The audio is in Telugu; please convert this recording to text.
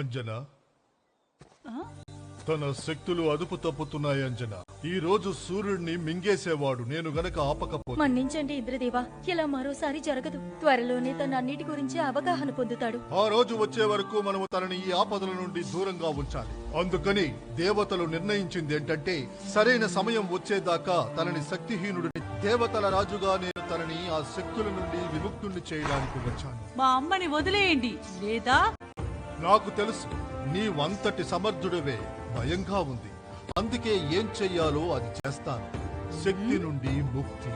అంజనా, తన శక్తులు అదుపు తప్పుతున్నాయి అంజనా. ఈ రోజు సూర్యుడిని మింగేసేవాడు నేను గనక ఆపకపోతే. మన్నించండి ఇంద్రదేవా, ఇలా మరోసారి జరగదు. త్వరలోనే తన అన్నిటి గురించి అవగాహన పొందుతాడు. ఆ రోజు వచ్చే వరకు మనము తనని ఈ ఆపదల నుండి దూరంగా ఉంచాలి. అందుకని దేవతలు నిర్ణయించింది ఏంటంటే, సరైన సమయం వచ్చేదాకా తనని శక్తిహీనుడిని, దేవతల రాజుగా నేను తనని ఆ శక్తుల నుండి విముక్తుణ్ణి చేయడానికి వచ్చాను. మా అమ్మని వదిలేయండి, లేదా నాకు తెలుసు నీవంతటి సమర్థుడివే. భయంగా ఉంది, అందుకే ఏం చెయ్యాలో అది చేస్తాను. శక్తి నుండి ముక్తి.